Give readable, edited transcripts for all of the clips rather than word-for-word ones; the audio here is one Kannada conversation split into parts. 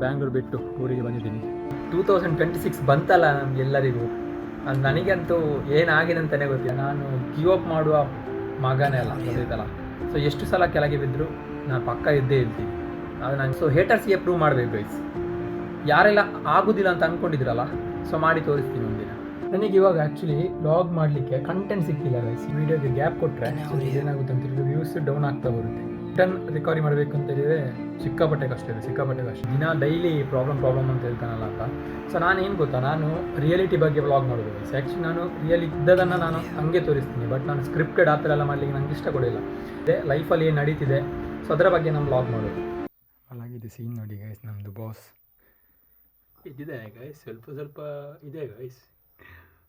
ಬ್ಯಾಂಗ್ಳೂರು ಬಿಟ್ಟು ಊರಿಗೆ ಬಂದಿದ್ದೀನಿ. 2026 ಬಂತಲ್ಲ ನಮಗೆಲ್ಲರಿಗೂ. ನನಗಂತೂ ಏನಾಗಿದೆ ಅಂತಲೇ ಗೊತ್ತಿಲ್ಲ. ನಾನು ಗಿವ್ ಅಪ್ ಮಾಡುವ ಮಗನೇ ಅಲ್ಲ, ಗೊತ್ತಾಯ್ತಲ್ಲ. ಸೊ ಎಷ್ಟು ಸಲ ಕೆಳಗೆ ಬಿದ್ದರೂ ನಾನು ಪಕ್ಕ ಇದ್ದೇ ಇರ್ತೀನಿ. ಅದು ನಾನು ಹೇಟರ್ಸ್ಗೆ ಪ್ರೂವ್ ಮಾಡಬೇಕು ಗೈಸ್. ಯಾರೆಲ್ಲ ಆಗೋದಿಲ್ಲ ಅಂತ ಅಂದ್ಕೊಂಡಿದ್ರಲ್ಲ, ಸೊ ಮಾಡಿ ತೋರಿಸ್ತೀನಿ ಒಂದಿನ. ನನಗೆ ಇವಾಗ ಆ್ಯಕ್ಚುಲಿ ವ್ಲಾಗ್ ಮಾಡಲಿಕ್ಕೆ ಕಂಟೆಂಟ್ ಸಿಗ್ತಿಲ್ಲ ಗೈಸ್. ವೀಡಿಯೋಗೆ ಗ್ಯಾಪ್ ಕೊಟ್ಟರೆ ಏನಾಗುತ್ತೆ ಅಂತ ಹೇಳಿದ್ರೆ ವ್ಯೂಸ್ ಡೌನ್ ಆಗ್ತಾ ಬರುತ್ತೆ. ರಿಟರ್ನ್ ರಿಕವರಿ ಮಾಡಬೇಕು ಅಂತ ಹೇಳಿದರೆ ಸಿಕ್ಕಾಪಟ್ಟೆ ಕಷ್ಟ ಇದೆ. ದಿನ ಡೈಲಿ ಪ್ರಾಬ್ಲಮ್ ಅಂತ ಹೇಳ್ತಾನಲ್ಲ ಅಂತ. ಸೊ ನಾನು ಏನು ಗೊತ್ತಾ, ನಾನು ರಿಯಾಲಿಟಿ ಬಗ್ಗೆ ವ್ಲಾಗ್ ಮಾಡೋದು ಗೈಸ್. ಆ್ಯಕ್ಚುಲಿ ನಾನು ರಿಯಲ್ ಇದ್ದದನ್ನು ನಾನು ಹಂಗೆ ತೋರಿಸ್ತೀನಿ. ಬಟ್ ನಾನು ಸ್ಕ್ರಿಪ್ಟೆಡ್ ಆ ಥರ ಎಲ್ಲ ಮಾಡಲಿಕ್ಕೆ ನಂಗೆ ಇಷ್ಟ ಕೊಡಿಲ್ಲ. ಅದೇ ಲೈಫಲ್ಲಿ ಏನು ನಡೀತಿದೆ ಸೊ ಅದರ ಬಗ್ಗೆ ನಾನು ವ್ಲಾಗ್ ಮಾಡೋದು. ಅಲ್ಲಾಗಿದೆ ಸೀನ್ ನೋಡಿ ಗೈಸ್, ನಮ್ಮದು ಬಾಸ್ ಇದಿದೆ ಗೈಸ್, ಸ್ವಲ್ಪ ಇದೆ ಗೈಸ್.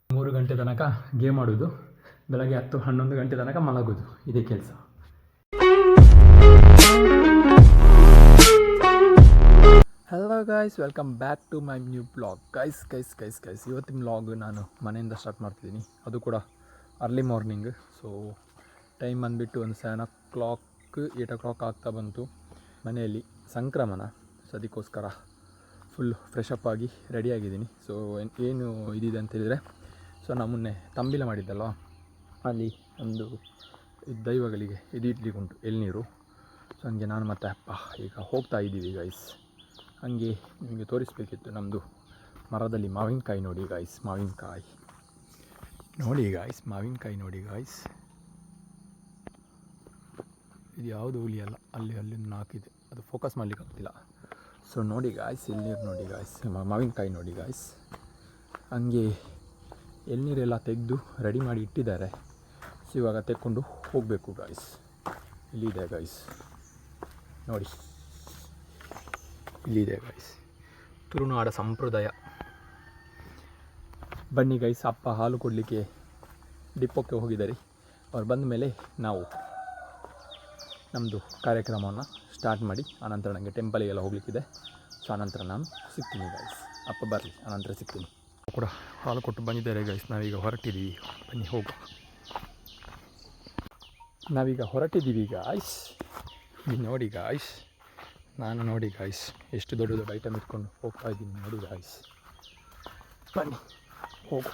3 ಗಂಟೆ ತನಕ ಗೇಮ್ ಆಡೋದು, ಬೆಳಗ್ಗೆ 10-11 ಗಂಟೆ ತನಕ ಮಲಗೋದು, ಇದೇ ಕೆಲಸ. Hello guys, welcome back to my new blog. Guys ಇವತ್ತಿನ ಬ್ಲಾಗ್ ನಾನು ಮನೆಯಿಂದ ಸ್ಟಾರ್ಟ್ ಮಾಡ್ತಿದ್ದೀನಿ. ಅದು ಕೂಡ ಅರ್ಲಿ ಮಾರ್ನಿಂಗ್. ಸೊ ಟೈಮ್ ಬಂದುಬಿಟ್ಟು ಒಂದು 7 o'clock 8 o'clock ಆಗ್ತಾ ಬಂತು. ಮನೆಯಲ್ಲಿ ಸಂಕ್ರಮಣ, ಸೊ ಅದಕ್ಕೋಸ್ಕರ ಫುಲ್ ಫ್ರೆಶ್ ಅಪ್ ಆಗಿ ರೆಡಿಯಾಗಿದ್ದೀನಿ. ಸೊ ಏನು ಇದಿದೆ ಅಂತ ಹೇಳಿದರೆ, ಸೊ ನಾವು ಮೊನ್ನೆ ತಂಬಿಲ ಮಾಡಿದ್ದಲ್ವ, ಅಲ್ಲಿ ಒಂದು ದೈವಗಳಿಗೆ ಇದು ಇಡ್ಲಿಕ್ಕುಂಟು ಎಳ್ನೀರು. ಸೊ ಹಂಗೆ ನಾನು ಮತ್ತು ಅಪ್ಪ ಈಗ ಹೋಗ್ತಾ ಇದ್ದೀವಿ ಗೈಸ್. ಹಾಗೆ ನಿಮಗೆ ತೋರಿಸ್ಬೇಕಿತ್ತು ನಮ್ಮದು ಮರದಲ್ಲಿ ಮಾವಿನಕಾಯಿ ನೋಡಿ ಗಾಯ್ಸ್. ಮಾವಿನಕಾಯಿ ನೋಡಿ ಗಾಯ್ಸ್. ಇದು ಯಾವುದು ಹುಲಿ ಅಲ್ಲ, ಅಲ್ಲಿ ನಾಲ್ಕಿದೆ, ಅದು ಫೋಕಸ್ ಮಾಡಲಿಕ್ಕೆ ಆಗ್ತಿಲ್ಲ. ಸೊ ನೋಡಿ ಗಾಯ್ಸ್, ಎಳ್ನೀರು ನೋಡಿ ಗಾಯ್ಸ್, ಮಾವಿನಕಾಯಿ ನೋಡಿ ಗಾಯ್ಸ್. ಹಂಗೆ ಎಳ್ನೀರೆಲ್ಲ ತೆಗೆದು ರೆಡಿ ಮಾಡಿ ಇಟ್ಟಿದ್ದಾರೆ. ಸೊ ಇವಾಗ ತೆಕ್ಕೊಂಡು ಹೋಗಬೇಕು ಗಾಯ್ಸ್. ಇಲ್ಲಿದೆ ಗಾಯ್ಸ್ ನೋಡಿ, ಇಲ್ಲಿದೆ ಗಾಯ್ಸ್, ತುಳುನಾಡ ಸಂಪ್ರದಾಯ. ಬನ್ನಿ ಗೈಸ್, ಅಪ್ಪ ಹಾಲು ಕೊಡಲಿಕ್ಕೆ ಡಿಪ್ಪೋಕ್ಕೆ ಹೋಗಿದ್ದಾರೆ. ಅವ್ರು ಬಂದ ಮೇಲೆ ನಾವು ನಮ್ಮದು ಕಾರ್ಯಕ್ರಮವನ್ನು ಸ್ಟಾರ್ಟ್ ಮಾಡಿ ಆನಂತರ ನನಗೆ ಟೆಂಪಲಿಗೆಲ್ಲ ಹೋಗಲಿಕ್ಕಿದೆ. ಸೊ ಆನಂತರ ನಾನು ಸಿಗ್ತೀನಿ ಗೈಸ್. ಅಪ್ಪ ಬರಲಿ, ಆನಂತರ ಸಿಗ್ತೀನಿ. ಕೂಡ ಹಾಲು ಕೊಟ್ಟು ಬಂದಿದ್ದಾರೆ ಗೈಸ್. ನಾವೀಗ ಹೊರಟಿದ್ದೀವಿ, ಬನ್ನಿ ಹೋಗುವ. ನಾವೀಗ ಹೊರಟಿದ್ದೀವಿ ಗಾಯ್ಸ್. ನೋಡಿ ಗಾಯ್ಸ್, ನಾನು ನೋಡಿ ಗಾಯ್ಸ್ ಎಷ್ಟು ದೊಡ್ಡ ಐಟಮ್ ಇಟ್ಕೊಂಡು ಹೋಗ್ತಾ ಇದ್ದೀನಿ ನೋಡಿ ಗಾಯ್ಸ್. ಬನ್ನಿ ಹೋಗುವ.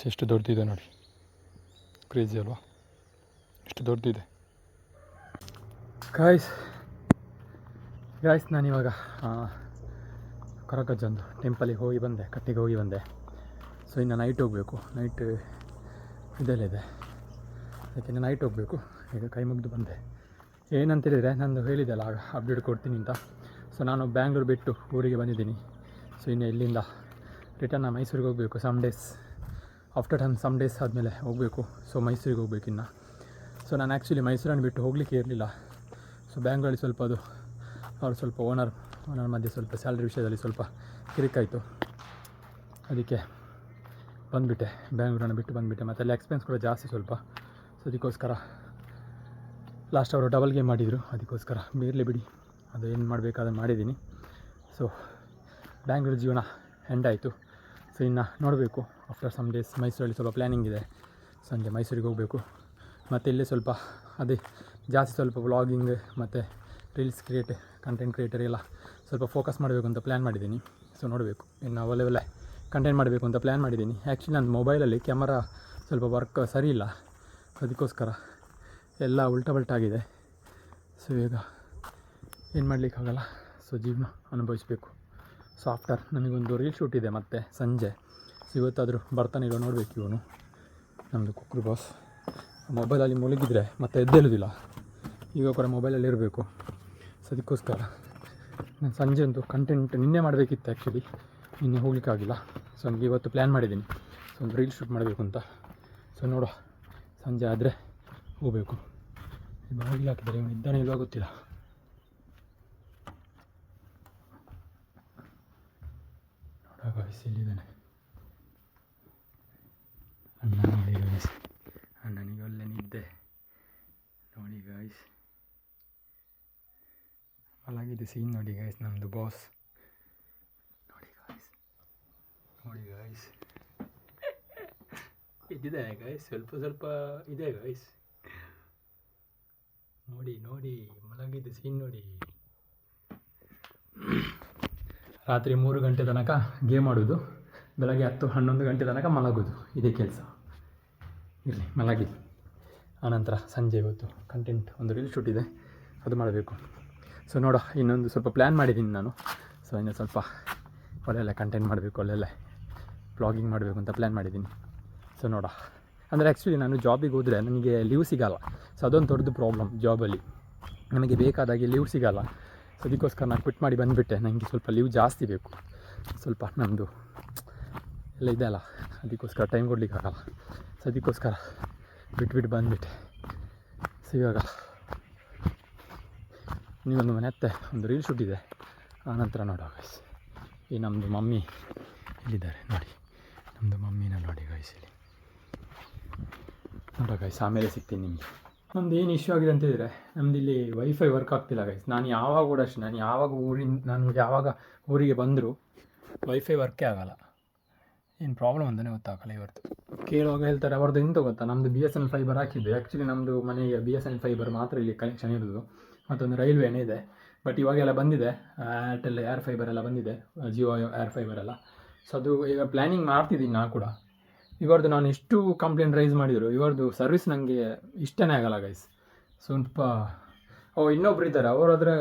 ಎಷ್ಟು ದೊಡ್ಡದಿದೆ ನೋಡಿ, ಕ್ರೇಜಿ ಅಲ್ವಾ, ಎಷ್ಟು ದೊಡ್ಡದಿದೆ ಗಾಯ್ಸ್. ನಾನಿವಾಗ ಕೊರಗಜ್ಜಂದು ಟೆಂಪಲಿಗೆ ಹೋಗಿ ಬಂದೆ, ಕಟ್ಟಿಗೆ ಹೋಗಿ ಬಂದೆ. ಸೊ ಇನ್ನು ನೈಟ್ ಹೋಗಬೇಕು. ನೈಟ್ ಇದೆಲ್ಲ ಇದೆ, ಯಾಕೆಂದರೆ ನೈಟ್ ಹೋಗಬೇಕು. ಈಗ ಕೈ ಮುಗಿದು ಬಂದೆ. ಏನಂತೇಳಿದರೆ, ನಂದು ಹೇಳಿದೆಲ್ಲ ಆಗ ಅಪ್ಡೇಟ್ ಕೊಡ್ತೀನಿ ಅಂತ. ಸೊ ನಾನು ಬ್ಯಾಂಗ್ಳೂರು ಬಿಟ್ಟು ಊರಿಗೆ ಬಂದಿದ್ದೀನಿ. ಸೊ ಇನ್ನು ಇಲ್ಲಿಂದ ರಿಟರ್ನ್ ಮೈಸೂರಿಗೆ ಹೋಗಬೇಕು. ಸಮ್ ಡೇಸ್ ಆದಮೇಲೆ ಹೋಗಬೇಕು. ಸೊ ಮೈಸೂರಿಗೆ ಹೋಗ್ಬೇಕು ಇನ್ನು. ಸೊ ನಾನು ಆ್ಯಕ್ಚುಲಿ ಮೈಸೂರನ್ನು ಬಿಟ್ಟು ಹೋಗಲಿಕ್ಕೆ ಇರಲಿಲ್ಲ. ಸೊ ಬ್ಯಾಂಗ್ಳೂರಲ್ಲಿ ಸ್ವಲ್ಪ ಅವ್ರು ಸ್ವಲ್ಪ ಓನರ್ ಮಧ್ಯೆ ಸ್ವಲ್ಪ ಸ್ಯಾಲ್ರಿ ವಿಷಯದಲ್ಲಿ ಸ್ವಲ್ಪ ಕಿರಿಕಾಯಿತು. ಅದಕ್ಕೆ ಬಂದುಬಿಟ್ಟೆ, ಬ್ಯಾಂಗ್ಳೂರನ್ನು ಬಿಟ್ಟು ಬಂದುಬಿಟ್ಟೆ. ಮತ್ತು ಅಲ್ಲಿ ಎಕ್ಸ್ಪೆನ್ಸ್ ಕೂಡ ಜಾಸ್ತಿ ಸ್ವಲ್ಪ. ಸೊ ಅದಕ್ಕೋಸ್ಕರ ಲಾಸ್ಟ್ ಅವರು ಡಬಲ್ ಗೇಮ್ ಮಾಡಿದರು. ಅದಕ್ಕೋಸ್ಕರ ಬೇರಲೇ ಬಿಡಿ, ಅದು ಏನು ಮಾಡಬೇಕಾದ್ರೆ ಮಾಡಿದ್ದೀನಿ. ಸೊ ಬ್ಯಾಂಗ್ಳೂರು ಜೀವನ ಎಂಡ್ ಆಯಿತು. ಸೊ ಇನ್ನು ನೋಡಬೇಕು ಆಫ್ಟರ್ ಸಮ್ ಡೇಸ್ ಮೈಸೂರಲ್ಲಿ ಸ್ವಲ್ಪ ಪ್ಲ್ಯಾನಿಂಗ್ ಇದೆ. ಸಂಜೆ ಮೈಸೂರಿಗೆ ಹೋಗಬೇಕು. ಮತ್ತು ಇಲ್ಲೇ ಸ್ವಲ್ಪ ಅದೇ ಜಾಸ್ತಿ ಸ್ವಲ್ಪ ವ್ಲಾಗಿಂಗ್ ಮತ್ತು ರೀಲ್ಸ್ ಕಂಟೆಂಟ್ ಕ್ರಿಯೇಟರ್ ಎಲ್ಲ ಸ್ವಲ್ಪ ಫೋಕಸ್ ಮಾಡಬೇಕು ಅಂತ ಪ್ಲ್ಯಾನ್ ಮಾಡಿದ್ದೀನಿ. ಸೊ ನೋಡಬೇಕು ಇನ್ನು ಒಳ್ಳೆ ಕಂಟೆಂಟ್ ಮಾಡಬೇಕು ಅಂತ ಪ್ಲ್ಯಾನ್ ಮಾಡಿದ್ದೀನಿ. ಆ್ಯಕ್ಚುಲಿ ನನ್ನ ಮೊಬೈಲಲ್ಲಿ ಕ್ಯಾಮರಾ ಸ್ವಲ್ಪ ವರ್ಕ್ ಸರಿ ಇಲ್ಲ, ಅದಕ್ಕೋಸ್ಕರ ಎಲ್ಲ ಉಲ್ಟಾಗಿದೆ. ಸೊ ಈಗ ಏನು ಮಾಡಲಿಕ್ಕಾಗಲ್ಲ. ಸೊ ಜೀವನ ಅನುಭವಿಸಬೇಕು. ಸೊ ಆಫ್ಟರ್ ನನಗೊಂದು ರೀಲ್ ಶೂಟ್ ಇದೆ ಮತ್ತು ಸಂಜೆ. ಸೊ ಇವತ್ತಾದರೂ ಬರ್ತಾನೆ ಇರೋ ನೋಡಬೇಕು. ಇವನು ನಮ್ಮದು ಕುಕ್ರು ಬಾಸ್ ಮೊಬೈಲಲ್ಲಿ ಮುಳುಗಿದ್ರೆ ಮತ್ತೆ ಎದ್ದೇಳೋದಿಲ್ಲ. ಈಗ ಕೂಡ ಮೊಬೈಲಲ್ಲಿ ಇರಬೇಕು. ಸೊ ಅದಕ್ಕೋಸ್ಕರ ನಾನು ಸಂಜೆ ಒಂದು ಕಂಟೆಂಟ್ ನಿನ್ನೆ ಮಾಡಬೇಕಿತ್ತು, ಆ್ಯಕ್ಚುಲಿ ನಿನ್ನೆ ಹೋಗ್ಲಿಕ್ಕಾಗಿಲ್ಲ. ಸೊ ನನಗೆ ಇವತ್ತು ಪ್ಲ್ಯಾನ್ ಮಾಡಿದ್ದೀನಿ ಸೊ ಒಂದು ರೀಲ್ ಶೂಟ್ ಮಾಡಬೇಕು ಅಂತ. ಸೊ ನೋಡುವ ಸಂಜೆ ಆದರೆ ಹೋಗಬೇಕು. ಬಾಗಿಲು ಹಾಕಿದ್ದಾರೆ, ಇವನು ಇದ್ದಾನೆ ಇಲ್ವಾ ಗೊತ್ತಿಲ್ಲ. ನೋಡುವ ಗಾಯ್ಸ್ ಇಲ್ಲಿದ್ದಾನೆ ಅಣ್ಣ. ನೋಡಿ ಗಾಯ್ಸ್ ಅಣ್ಣನಿಗೆ ಒಳ್ಳೆ ನಿದ್ದೆ ನೋಡಿ ಗಾಯ್ಸ್. ಮಲಗಿದೆ ಸೀನ್ ನೋಡಿ ಗಾಯ್ಸ್ ನಮ್ಮದು ಬಾಸ್. ನೋಡಿ ಗಾಯ್ಸ್ ಇದ್ದಿದೆ ಗಾಯ್ಸ್, ಸ್ವಲ್ಪ ಇದೆ ಗಾಯ್ಸ್. ನೋಡಿ ಮಲಗಿದೆ ಸೀನ್ ನೋಡಿ. ರಾತ್ರಿ 3 ಗಂಟೆ ತನಕ ಗೇಮ್ ಆಡೋದು, ಬೆಳಗ್ಗೆ 10-11 ಗಂಟೆ ತನಕ ಮಲಗೋದು, ಇದೇ ಕೆಲಸ. ಇರಲಿ ಮಲಗಿ. ಆನಂತರ ಸಂಜೆ ಇವತ್ತು ಕಂಟೆಂಟ್ ಒಂದು ರೀಲ್ ಶೂಟ್ ಇದೆ, ಅದು ಮಾಡಬೇಕು. ಸೊ ನೋಡೋ ಇನ್ನೊಂದು ಸ್ವಲ್ಪ ಪ್ಲ್ಯಾನ್ ಮಾಡಿದ್ದೀನಿ ನಾನು. ಸೊ ಇನ್ನು ಸ್ವಲ್ಪ ಒಳ್ಳೆ ಕಂಟೆಂಟ್ ಮಾಡಬೇಕು, ಒಳ್ಳೆ ವ್ಲಾಗಿಂಗ್ ಮಾಡಬೇಕು ಅಂತ ಪ್ಲ್ಯಾನ್ ಮಾಡಿದ್ದೀನಿ. ಸೊ ನೋಡ ಅಂದರೆ ಆ್ಯಕ್ಚುಲಿ ನಾನು ಜಾಬಿಗೆ ಹೋದರೆ ನನಗೆ ಲೀವ್ ಸಿಗೋಲ್ಲ. ಸೊ ಅದೊಂದು ದೊಡ್ಡದು ಪ್ರಾಬ್ಲಮ್ ಜಾಬಲ್ಲಿ, ನಮಗೆ ಬೇಕಾದಾಗೆ ಲೀವ್ ಸಿಗೋಲ್ಲ. ಸೊ ಅದಕ್ಕೋಸ್ಕರ ನಾನು ಕ್ವಿಟ್ ಮಾಡಿ ಬಂದುಬಿಟ್ಟೆ. ನನಗೆ ಸ್ವಲ್ಪ ಲೀವ್ ಜಾಸ್ತಿ ಬೇಕು, ಸ್ವಲ್ಪ ನಮ್ಮದು ಎಲ್ಲ ಇದೆ ಅಲ್ಲ, ಅದಕ್ಕೋಸ್ಕರ ಟೈಮ್ ಕೊಡಲಿಕ್ಕಾಗಲ್ಲ. ಸೊ ಅದಕ್ಕೋಸ್ಕರ ಬಿಟ್ಬಿಟ್ಟು ಬಂದುಬಿಟ್ಟೆ. ಸೊ ಇವಾಗ ನೀವೊಂದು ಮನೆ ಹತ್ತೆ ಒಂದು ರೀಲ್ ಶೂಟ್ ಇದೆ, ಆನಂತರ ನೋಡೋ ಗೈಸ್. ಈ ನಮ್ಮದು ಮಮ್ಮಿ ಇಲ್ಲಿದ್ದಾರೆ ನೋಡಿ, ನಮ್ಮದು ಮಮ್ಮಿನ ನೋಡಿ ಗೈಸ್ ಇಲ್ಲಿ ನೋಡೋ ಗೈಸ್. ಆಮೇಲೆ ಸಿಗ್ತೀನಿ ನಿಮಗೆ. ನಮ್ದು ಏನು ಇಶ್ಯೂ ಆಗಿದೆ ಅಂತೇಳಿದರೆ, ನಮ್ದು ಇಲ್ಲಿ ವೈಫೈ ವರ್ಕ್ ಆಗ್ತಿಲ್ಲ ಗೈಸ್. ನಾನು ಯಾವಾಗ ಕೂಡ ಅಷ್ಟೇ, ನಾನು ಯಾವಾಗ ಊರಿಗೆ ಬಂದರೂ ವೈಫೈ ವರ್ಕೇ ಆಗೋಲ್ಲ. ಏನು ಪ್ರಾಬ್ಲಮ್ ಅಂತಲೇ ಗೊತ್ತಾಗಲ್ಲ. ಇವತ್ತು ಕೇಳುವಾಗ ಹೇಳ್ತಾರೆ ಅವ್ರದ್ದು ಎಂತ ಗೊತ್ತಾ, ನಮ್ಮದು BSNL ಫೈಬರ್ ಹಾಕಿದ್ದೆ. ಆ್ಯಕ್ಚುಲಿ ನಮ್ಮದು ಮನೆಗೆ BSNL ಫೈಬರ್ ಮಾತ್ರ ಇಲ್ಲಿ ಕನೆಕ್ಷನ್ ಇರೋದು, ಮತ್ತೊಂದು ರೈಲ್ವೇನೇ ಇದೆ. ಬಟ್ ಇವಾಗೆಲ್ಲ ಬಂದಿದೆ, ಏರ್ಟೆಲ್ ಏರ್ ಫೈಬರ್ ಎಲ್ಲ ಬಂದಿದೆ, ಜಿಯೋ ಏರ್ ಫೈಬರ್ ಎಲ್ಲ. ಸೊ ಅದು ಈಗ ಪ್ಲ್ಯಾನಿಂಗ್ ಮಾಡ್ತಿದ್ದೀನಿ ನಾನು ಕೂಡ. ಇವ್ರದ್ದು ನಾನು ಎಷ್ಟು ಕಂಪ್ಲೇಂಟ್ ರೈಸ್ ಮಾಡಿದರು, ಇವ್ರದ್ದು ಸರ್ವಿಸ್ ನನಗೆ ಇಷ್ಟನೇ ಆಗಲ್ಲ ಗೈಸ್. ಸ್ವಲ್ಪ ಇನ್ನೊಬ್ರು ಇದ್ದಾರೆ, ಅವರಾದರೆ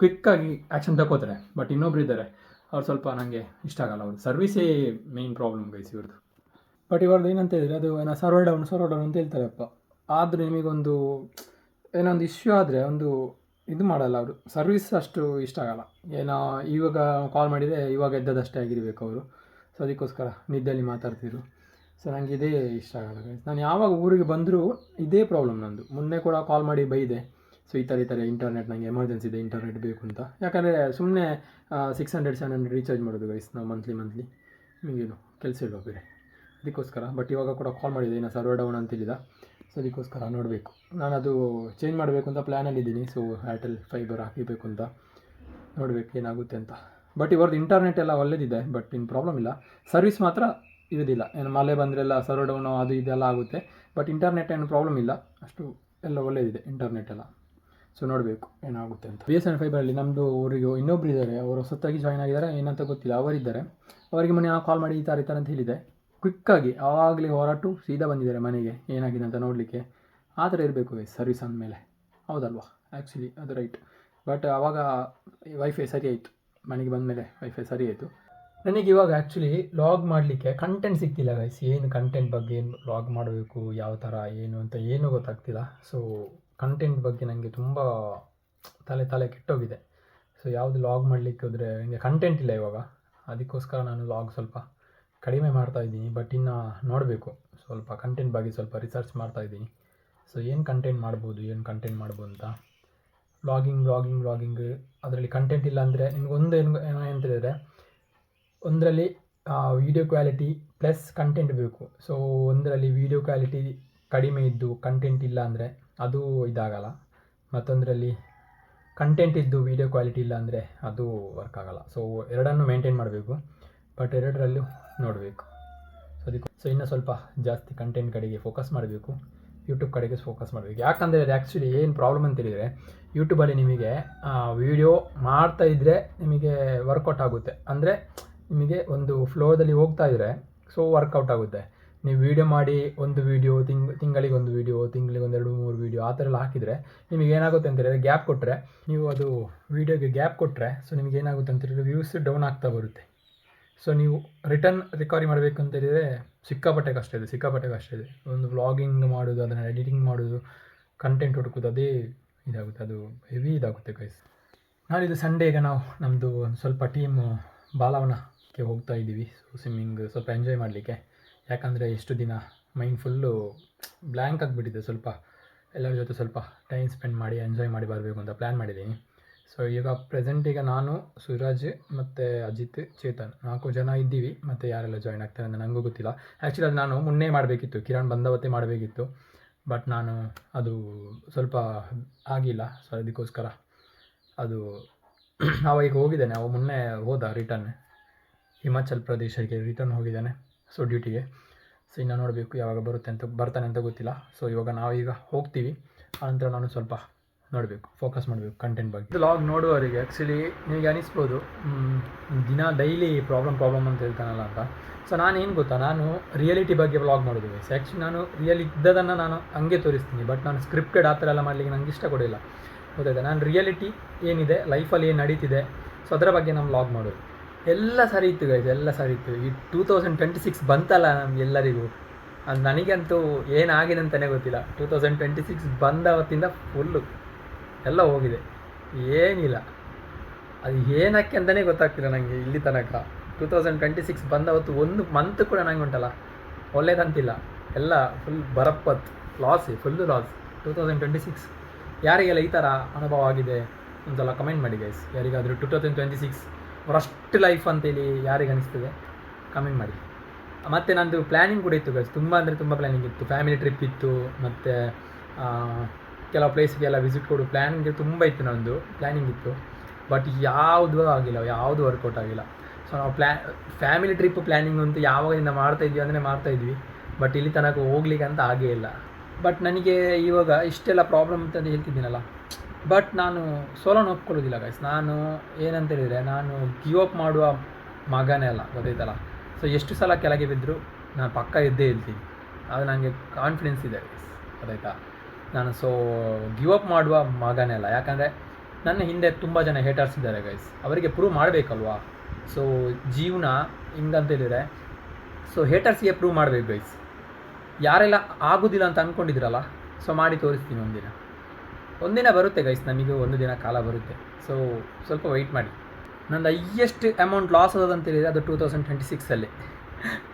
ಕ್ವಿಕ್ಕಾಗಿ ಆ್ಯಕ್ಷನ್ ತಗೋತಾರೆ. ಬಟ್ ಇನ್ನೊಬ್ರು ಇದ್ದಾರೆ, ಅವ್ರು ಸ್ವಲ್ಪ ನನಗೆ ಇಷ್ಟ ಆಗಲ್ಲ. ಅವ್ರದ್ದು ಸರ್ವಿಸೇ ಮೇಯ್ನ್ ಪ್ರಾಬ್ಲಮ್ ಗೈಸ್ ಇವ್ರದ್ದು. ಬಟ್ ಇವ್ರದ್ದು ಏನಂತ ಹೇಳಿದರೆ, ಅದು ಏನೋ ಸರ್ವರ್ ಡೌನ್ ಅಂತ ಹೇಳ್ತಾರಪ್ಪ. ಆದರೆ ನಿಮಗೊಂದು ಏನೊಂದು ಇಶ್ಯೂ ಆದರೆ ಒಂದು ಇದು ಮಾಡಲ್ಲ ಅವರು, ಸರ್ವಿಸ್ ಅಷ್ಟು ಇಷ್ಟ ಆಗಲ್ಲ. ಏನೋ ಇವಾಗ ಕಾಲ್ ಮಾಡಿದರೆ ಇವಾಗ ಎದ್ದದಷ್ಟೇ ಆಗಿರಬೇಕು ಅವರು. ಸೊ ಅದಕ್ಕೋಸ್ಕರ ನಿದ್ದೆಯಲ್ಲಿ ಮಾತಾಡ್ತಿದ್ರು. ಸೊ ನನಗೆ ಇದೇ ಇಷ್ಟ ಆಗಲ್ಲ ಗೈಸ್. ನಾನು ಯಾವಾಗ ಊರಿಗೆ ಬಂದರೂ ಇದೇ ಪ್ರಾಬ್ಲಮ್ ನಂದು. ಮೊನ್ನೆ ಕೂಡ ಕಾಲ್ ಮಾಡಿ ಬೈದೆ. ಸೊ ಈ ಥರ ಇಂಟರ್ನೆಟ್ ನನಗೆ ಎಮರ್ಜೆನ್ಸಿ ಇದೆ, ಇಂಟರ್ನೆಟ್ ಬೇಕು ಅಂತ. ಯಾಕಂದರೆ ಸುಮ್ಮನೆ 600-700 ರೀಚಾರ್ಜ್ ಮಾಡೋದು ಗೈಸ್ ನಾವು ಮಂತ್ಲಿ ನಿಮಗೇನು ಕೆಲಸ ಇಲ್ವ ಬೇರೆ, ಅದಕ್ಕೋಸ್ಕರ. ಬಟ್ ಇವಾಗ ಕೂಡ ಕಾಲ್ ಮಾಡಿದೆ, ಇನ್ನು ಸರ್ವರ್ ಡೌನ್ ಅಂತೇಳಿದ. ಸೊ ಅದಕ್ಕೋಸ್ಕರ ನೋಡಬೇಕು, ನಾನು ಅದು ಚೇಂಜ್ ಮಾಡಬೇಕು ಅಂತ ಪ್ಲ್ಯಾನಲ್ಲಿದ್ದೀನಿ. ಸೊ ಏರ್ಟೆಲ್ ಫೈಬರ್ ಹಾಕಬೇಕು ಅಂತ ನೋಡಬೇಕು ಏನಾಗುತ್ತೆ ಅಂತ. ಬಟ್ ಇವ್ರದ್ದು ಇಂಟರ್ನೆಟ್ ಎಲ್ಲ ಒಳ್ಳೆದಿದೆ, ಬಟ್ ಇನ್ನು ಪ್ರಾಬ್ಲಮ್ ಇಲ್ಲ. ಸರ್ವಿಸ್ ಮಾತ್ರ ಇರೋದಿಲ್ಲ. ಏನು ಮಳೆ ಬಂದರೆಲ್ಲ ಸರ್ವರ್ ಡೌನು ಅದು ಇದೆಲ್ಲ ಆಗುತ್ತೆ. ಬಟ್ ಇಂಟರ್ನೆಟ್ ಏನು ಪ್ರಾಬ್ಲಮ್ ಇಲ್ಲ, ಅಷ್ಟು ಎಲ್ಲ ಒಳ್ಳೆಯದಿದೆ ಇಂಟರ್ನೆಟ್ ಎಲ್ಲ. ಸೊ ನೋಡಬೇಕು ಏನಾಗುತ್ತೆ ಅಂತ. BSNL ಫೈಬರಲ್ಲಿ ನಮ್ಮದು ಊರಿಗೆ ಇನ್ನೊಬ್ರು ಇದ್ದಾರೆ, ಅವರು ಹೊಸತಾಗಿ ಜಾಯ್ನ್ ಆಗಿದ್ದಾರೆ, ಏನಂತ ಗೊತ್ತಿಲ್ಲ. ಅವರಿದ್ದಾರೆ, ಅವರಿಗೆ ಮೊನ್ನೆ ನಾನು ಕಾಲ್ ಮಾಡಿ ಈ ಥರ ಅಂತ ಹೇಳಿದೆ. ಕ್ವಿಕ್ಕಾಗಿ ಆವಾಗಲೇ ಹೊರಟು ಸೀದಾ ಬಂದಿದ್ದಾರೆ ಮನೆಗೆ, ಏನಾಗಿದೆ ಅಂತ ನೋಡಲಿಕ್ಕೆ. ಆ ಥರ ಇರಬೇಕು ಗೈಸ್ ಸರ್ವಿಸ್ ಅಂದಮೇಲೆ, ಹೌದಲ್ವಾ? ಆ್ಯಕ್ಚುಲಿ ಅದು ರೈಟ್. ಬಟ್ ಆವಾಗ ವೈಫೈ ಸರಿ ಆಯಿತು, ಮನೆಗೆ ಬಂದಮೇಲೆ ವೈಫೈ ಸರಿ ಆಯಿತು. ನನಗೆ ಇವಾಗ ಆ್ಯಕ್ಚುಲಿ ಲಾಗ್ ಮಾಡಲಿಕ್ಕೆ ಕಂಟೆಂಟ್ ಸಿಗ್ತಿಲ್ಲ ಗೈಸ್. ಏನು ಕಂಟೆಂಟ್ ಬಗ್ಗೆ ಏನು ಲಾಗ್ ಮಾಡಬೇಕು, ಯಾವ ಥರ ಏನು ಅಂತ ಏನೂ ಗೊತ್ತಾಗ್ತಿಲ್ಲ. ಸೊ ಕಂಟೆಂಟ್ ಬಗ್ಗೆ ನನಗೆ ತುಂಬ ತಲೆ ಕೆಟ್ಟೋಗಿದೆ. ಸೊ ಯಾವುದು ಲಾಗ್ ಮಾಡಲಿಕ್ಕೆ ಹೋದರೆ ನನಗೆ ಕಂಟೆಂಟ್ ಇಲ್ಲ ಇವಾಗ, ಅದಕ್ಕೋಸ್ಕರ ನಾನು ಲಾಗ್ ಸ್ವಲ್ಪ ಕಡಿಮೆ ಮಾಡ್ತಾಯಿದ್ದೀನಿ. ಬಟ್ ಇನ್ನು ನೋಡಬೇಕು, ಸ್ವಲ್ಪ ಕಂಟೆಂಟ್ ಬಗ್ಗೆ ಸ್ವಲ್ಪ ರಿಸರ್ಚ್ ಮಾಡ್ತಾಯಿದ್ದೀನಿ. ಸೊ ಏನು ಕಂಟೆಂಟ್ ಮಾಡ್ಬೋದು ಅಂತ. ವ್ಲಾಗಿಂಗ್ ಅದರಲ್ಲಿ ಕಂಟೆಂಟ್ ಇಲ್ಲ ಅಂದರೆ ನಿಮ್ಗೊಂದು ಏನು ಹೇಳಿದರೆ, ಒಂದರಲ್ಲಿ ವೀಡಿಯೋ ಕ್ವಾಲಿಟಿ ಪ್ಲಸ್ ಕಂಟೆಂಟ್ ಬೇಕು. ಸೊ ಒಂದರಲ್ಲಿ ವೀಡಿಯೋ ಕ್ವಾಲಿಟಿ ಕಡಿಮೆ ಇದ್ದು ಕಂಟೆಂಟ್ ಇಲ್ಲ ಅಂದರೆ ಅದು ಇದಾಗಲ್ಲ. ಮತ್ತೊಂದರಲ್ಲಿ ಕಂಟೆಂಟ್ ಇದ್ದು ವೀಡಿಯೋ ಕ್ವಾಲಿಟಿ ಇಲ್ಲ ಅಂದರೆ ಅದು ವರ್ಕ್ ಆಗಲ್ಲ. ಸೊ ಎರಡನ್ನೂ ಮೇಂಟೈನ್ ಮಾಡಬೇಕು. ಬಟ್ ಎರಡರಲ್ಲೂ ನೋಡಬೇಕು. ಸೊ ಇನ್ನು ಸ್ವಲ್ಪ ಜಾಸ್ತಿ ಕಂಟೆಂಟ್ ಕಡೆಗೆ ಫೋಕಸ್ ಮಾಡಬೇಕು, ಯೂಟ್ಯೂಬ್ ಕಡೆಗೆ ಫೋಕಸ್ ಮಾಡಬೇಕು. ಯಾಕಂದರೆ ಅದು ಆ್ಯಕ್ಚುಲಿ ಏನು ಪ್ರಾಬ್ಲಮ್ ಅಂತ ಹೇಳಿದರೆ, ಯೂಟ್ಯೂಬಲ್ಲಿ ನಿಮಗೆ ವೀಡಿಯೋ ಮಾಡ್ತಾ ಇದ್ದರೆ ನಿಮಗೆ ವರ್ಕೌಟ್ ಆಗುತ್ತೆ, ಅಂದರೆ ನಿಮಗೆ ಒಂದು ಫ್ಲೋದಲ್ಲಿ ಹೋಗ್ತಾ ಇದ್ದರೆ ಸೊ ವರ್ಕೌಟ್ ಆಗುತ್ತೆ. ನೀವು ವೀಡಿಯೋ ಮಾಡಿ ಒಂದು ವೀಡಿಯೋ ತಿಂಗಳಿಗೆ ಒಂದು ವೀಡಿಯೋ, ತಿಂಗಳಿಗೆ 1-2-3 ವೀಡಿಯೋ ಆ ಥರ ಎಲ್ಲ ಹಾಕಿದರೆ ನಿಮಗೆ ಏನಾಗುತ್ತೆ ಅಂತ ಹೇಳಿದರೆ, ಗ್ಯಾಪ್ ಕೊಟ್ಟರೆ, ನೀವು ಅದು ವೀಡಿಯೋಗೆ ಗ್ಯಾಪ್ ಕೊಟ್ಟರೆ ಸೊ ನಿಮಗೆ ಏನಾಗುತ್ತೆ ಅಂತ ಹೇಳಿದರೆ ವ್ಯೂಸ್ ಡೌನ್ ಆಗ್ತಾ ಬರುತ್ತೆ. ಸೊ ನೀವು ರಿಕವರಿ ಮಾಡಬೇಕು ಅಂತ ಹೇಳಿದರೆ ಸಿಕ್ಕಾಪಟ್ಟೆ ಕಷ್ಟ ಇದೆ. ಒಂದು ವ್ಲಾಗಿಂಗ್ ಮಾಡೋದು, ಅದನ್ನು ಎಡಿಟಿಂಗ್ ಮಾಡೋದು, ಕಂಟೆಂಟ್ ಹುಡುಕೋದು, ಅದೇ ಇದಾಗುತ್ತೆ, ಅದು ಹೆವಿ ಇದಾಗುತ್ತೆ ಗೈಸ್. ನಾಳಿದ್ದು ಸಂಡೇ ಈಗ ನಾವು ನಮ್ಮದು ಸ್ವಲ್ಪ ಟೀಮ್ ಬಾಲವನಕ್ಕೆ ಹೋಗ್ತಾ ಇದ್ದೀವಿ. ಸೊ ಸ್ವಿಮ್ಮಿಂಗ್ ಸ್ವಲ್ಪ ಎಂಜಾಯ್ ಮಾಡಲಿಕ್ಕೆ. ಯಾಕಂದರೆ ಎಷ್ಟು ದಿನ ಮೈಂಡ್ ಫುಲ್ಲು ಬ್ಲ್ಯಾಂಕ್ ಆಗಿಬಿಟ್ಟಿದೆ. ಸ್ವಲ್ಪ ಎಲ್ಲರ ಜೊತೆ ಸ್ವಲ್ಪ ಟೈಮ್ ಸ್ಪೆಂಡ್ ಮಾಡಿ ಎಂಜಾಯ್ ಮಾಡಿ ಬರಬೇಕು ಅಂತ ಪ್ಲ್ಯಾನ್ ಮಾಡಿದ್ದೀನಿ. ಸೊ ಈಗ ನಾನು, ಸುರಾಜ್ ಮತ್ತು ಅಜಿತ್, ಚೇತನ್ 4 ಜನ ಇದ್ದೀವಿ. ಮತ್ತು ಯಾರೆಲ್ಲ ಜಾಯ್ನ್ ಆಗ್ತಾರೆ ಅಂತ ನನಗೂ ಗೊತ್ತಿಲ್ಲ. ಆ್ಯಕ್ಚುಲಿ ಅದು ನಾನು ಮುನ್ನೇ ಮಾಡಬೇಕಿತ್ತು, ಕಿರಣ್ ಬಂದವತ್ತೇ ಮಾಡಬೇಕಿತ್ತು. ಬಟ್ ನಾನು ಅದು ಸ್ವಲ್ಪ ಆಗಿಲ್ಲ. ಸೊ ಅದಕ್ಕೋಸ್ಕರ ಅದು ಅವಾಗ ಹೋಗಿದ್ದಾನೆ, ಅವ ಮುನ್ನೆ ಹೋದ ರಿಟರ್ನ್ ಹಿಮಾಚಲ್ ಪ್ರದೇಶಕ್ಕೆ ರಿಟರ್ನ್ ಹೋಗಿದ್ದಾನೆ. ಸೊ ಡ್ಯೂಟಿಗೆ. ಸೊ ಇನ್ನು ನೋಡಬೇಕು ಯಾವಾಗ ಬರ್ತಾನೆ ಅಂತ ಗೊತ್ತಿಲ್ಲ. ಸೊ ಇವಾಗ ನಾವೀಗ ಹೋಗ್ತೀವಿ. ಆನಂತರ ನಾನು ಸ್ವಲ್ಪ ನೋಡಬೇಕು, ಫೋಕಸ್ ಮಾಡಬೇಕು ಕಂಟೆಂಟ್ ಬಗ್ಗೆ. ಇದು ಲಾಗ್ ನೋಡುವವರಿಗೆ ಆ್ಯಕ್ಚುಲಿ ನಿಮಗೆ ಅನಿಸ್ಬೋದು ದಿನ ಡೈಲಿ ಪ್ರಾಬ್ಲಮ್ ಅಂತ ಹೇಳ್ತಾನಲ್ಲ ಅಂತ. ಸೊ ನಾನೇನು ಗೊತ್ತಾ, ನಾನು ರಿಯಾಲಿಟಿ ಬಗ್ಗೆ ವ್ಲಾಗ್ ಮಾಡೋದು. ಆ್ಯಕ್ಚುಲಿ ನಾನು ಇದ್ದದನ್ನು ನಾನು ಹಂಗೆ ತೋರಿಸ್ತೀನಿ. ಬಟ್ ನಾನು ಸ್ಕ್ರಿಪ್ಟೆಡ್ ಆ ಥರ ಎಲ್ಲ ಮಾಡಲಿಕ್ಕೆ ನನಗೆ ಇಷ್ಟ ಕೊಡಿಲ್ಲ, ಗೊತ್ತಾಯ್ತಾ. ನಾನು ರಿಯಾಲಿಟಿ ಏನಿದೆ, ಲೈಫಲ್ಲಿ ಏನು ನಡೀತಿದೆ, ಸೊ ಅದರ ಬಗ್ಗೆ ನಾನು ವ್ಲಾಗ್ ಮಾಡೋದು. ಎಲ್ಲ ಸರಿ ಇತ್ತು ಗೈಸ್, ಎಲ್ಲ ಸರಿ ಇತ್ತು. ಈ 2026 ಬಂತಲ್ಲ ನಮಗೆಲ್ಲರಿಗೂ, ಅದು ನನಗಂತೂ ಏನಾಗಿದೆ ಅಂತಲೇ ಗೊತ್ತಿಲ್ಲ. 2026 ಬಂದವತ್ತಿಂದ ಫುಲ್ಲು ಎಲ್ಲ ಹೋಗಿದೆ, ಏನಿಲ್ಲ. ಅದು ಏನಕ್ಕೆ ಅಂತಲೇ ಗೊತ್ತಾಗ್ತಿಲ್ಲ ನನಗೆ ಇಲ್ಲಿ ತನಕ. 2026 ಬಂದವತ್ತು ಒಂದು ಮಂತ್ ಕೂಡ ನನಗೆ ಉಂಟಲ್ಲ ಒಳ್ಳೇದಂತಿಲ್ಲ, ಎಲ್ಲ ಫುಲ್ ಬರಪ್ಪತ್ತು ಫುಲ್ಲು ಲಾಸ್. 2026 ಯಾರಿಗೆಲ್ಲ ಈ ಥರ ಅನುಭವ ಆಗಿದೆ ಒಂದ್ಸಲ ಕಮೆಂಟ್ ಮಾಡಿ ಗೈಸ್. ಯಾರಿಗಾದರೂ 2026 ವರ್ಸ್ಟ್ ಲೈಫ್ ಅಂತೇಳಿ ಯಾರಿಗೆ ಅನಿಸ್ತದೆ ಕಮೆಂಟ್ ಮಾಡಿ. ಮತ್ತು ನಂದು ಪ್ಲ್ಯಾನಿಂಗ್ ಕೂಡ ಇತ್ತು ಗೈಸ್, ತುಂಬ ಪ್ಲ್ಯಾನಿಂಗ್ ಇತ್ತು. ಫ್ಯಾಮಿಲಿ ಟ್ರಿಪ್ ಇತ್ತು, ಮತ್ತು ಕೆಲವು ಪ್ಲೇಸ್ಗೆಲ್ಲ ವಿಸಿಟ್ ಕೊಡು ಪ್ಲ್ಯಾನಿಂಗ್ ತುಂಬ ಇತ್ತು, ನಂದು ಪ್ಲ್ಯಾನಿಂಗ್ ಇತ್ತು. ಬಟ್ ಯಾವುದೂ ಆಗಿಲ್ಲ, ಯಾವುದು ವರ್ಕೌಟ್ ಆಗಿಲ್ಲ. ಸೊ ನಾವು ಫ್ಯಾಮಿಲಿ ಟ್ರಿಪ್ ಪ್ಲ್ಯಾನಿಂಗ್ ಅಂತೂ ಯಾವಾಗಿಂದ ಮಾಡ್ತಾಯಿದ್ವಿ. ಬಟ್ ಇಲ್ಲಿ ತನಕ ಹೋಗ್ಲಿಕ್ಕೆ ಅಂತ ಆಗೇ ಇಲ್ಲ. ಬಟ್ ನನಗೆ ಇವಾಗ ಇಷ್ಟೆಲ್ಲ ಪ್ರಾಬ್ಲಮ್ ಅಂತ ಹೇಳ್ತಿದ್ದೀನಲ್ಲ, ಬಟ್ ನಾನು ಸೋಲೋನ ಒಪ್ಕೊಳ್ಳೋದಿಲ್ಲ ಗೈಸ್. ನಾನು ಏನಂತ ಹೇಳಿದರೆ, ನಾನು ಗಿವ್ ಅಪ್ ಮಾಡುವ ಮಗನೇ ಅಲ್ಲ, ಗೊತ್ತಾಯ್ತಲ್ಲ. ಸೊ ಎಷ್ಟು ಸಲ ಕೆಳಗೆ ಬಿದ್ದರೂ ನಾನು ಪಕ್ಕ ಎದ್ದೇ ಹೇಳ್ತೀನಿ, ಅದು ನನಗೆ ಕಾನ್ಫಿಡೆನ್ಸ್ ಇದೆ ಗೈಸ್, ಗೊತ್ತಾಯ್ತಾ. ನಾನು ಗಿವ್ ಅಪ್ ಮಾಡುವ ಮಗನೇ ಅಲ್ಲ. ಯಾಕಂದರೆ ನನ್ನ ಹಿಂದೆ ತುಂಬ ಜನ ಹೇಟರ್ಸ್ ಇದ್ದಾರೆ ಗೈಸ್, ಅವರಿಗೆ ಪ್ರೂವ್ ಮಾಡಬೇಕಲ್ವಾ. ಸೊ ಜೀವನ ಹಿಂಗಂತ ಹೇಳಿದರೆ, ಸೊ ಹೇಟರ್ಸ್ಗೆ ಪ್ರೂವ್ ಮಾಡಬೇಕು ಗೈಸ್. ಯಾರೆಲ್ಲ ಆಗೋದಿಲ್ಲ ಅಂತ ಅಂದ್ಕೊಂಡಿದ್ರಲ್ಲ, ಸೊ ಮಾಡಿ ತೋರಿಸ್ತೀನಿ ಒಂದಿನ ಬರುತ್ತೆ ಗೈಸ್, ನಮಗೂ ಒಂದು ದಿನ ಕಾಲ ಬರುತ್ತೆ. ಸೊ ಸ್ವಲ್ಪ ವೆಯ್ಟ್ ಮಾಡಿ. ನಂದು ಹೈಯೆಸ್ಟ್ ಅಮೌಂಟ್ ಲಾಸ್ ಆಗೋದಂತ ಹೇಳಿದರೆ ಅದು 2026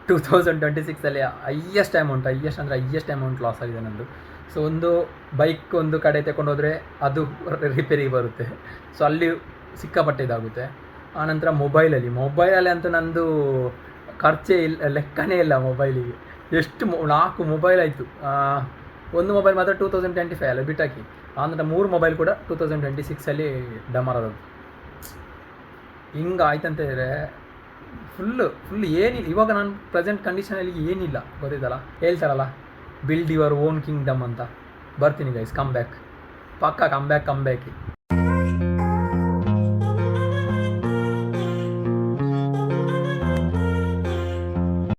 2026 ಹೈಯೆಸ್ಟ್ ಅಮೌಂಟ್ ಲಾಸ್ ಆಗಿದೆ ನಂದು. ಸೊ ಒಂದು ಬೈಕ್ ಒಂದು ಕಡೆ ತಗೊಂಡೋದ್ರೆ ಅದು ರಿಪೇರಿಗೆ ಬರುತ್ತೆ, ಸೊ ಅಲ್ಲಿ ಸಿಕ್ಕಾಪಟ್ಟೆ ಇದಾಗುತ್ತೆ. ಆನಂತರ ಮೊಬೈಲಲ್ಲಿ ಅಂತೂ ನಂದು ಖರ್ಚೇ ಇಲ್ಲ, ಲೆಕ್ಕನೇ ಇಲ್ಲ ಮೊಬೈಲಿಗೆ. ಎಷ್ಟು 4 ಮೊಬೈಲ್ ಆಯಿತು. ಒಂದು ಮೊಬೈಲ್ ಮಾತ್ರ 2025 ಅಲ್ಲ ಬಿಟ್ಟಾಕಿ, ಆನಂತರ 3 ಮೊಬೈಲ್ ಕೂಡ 2026 ಡಮರದದ್ದು. ಹಿಂಗೆ ಆಯ್ತಂತ ಹೇಳಿದರೆ ಫುಲ್ ಏನಿಲ್ಲ. ಇವಾಗ ನಾನು ಪ್ರೆಸೆಂಟ್ ಕಂಡೀಷನಲ್ಲಿ ಏನಿಲ್ಲ, ಗೊತ್ತಿದ್ದಲ್ಲ. ಹೇಳ್ತಾರಲ್ಲ ಬಿಲ್ಡ್ ಯುವರ್ ಓನ್ ಕಿಂಗ್ಡಮ್ ಅಂತ. ಬರ್ತೀನಿ ಗೈಸ್, ಕಮ್ ಬ್ಯಾಕ್, ಪಕ್ಕ ಕಮ್ ಬ್ಯಾಕ್.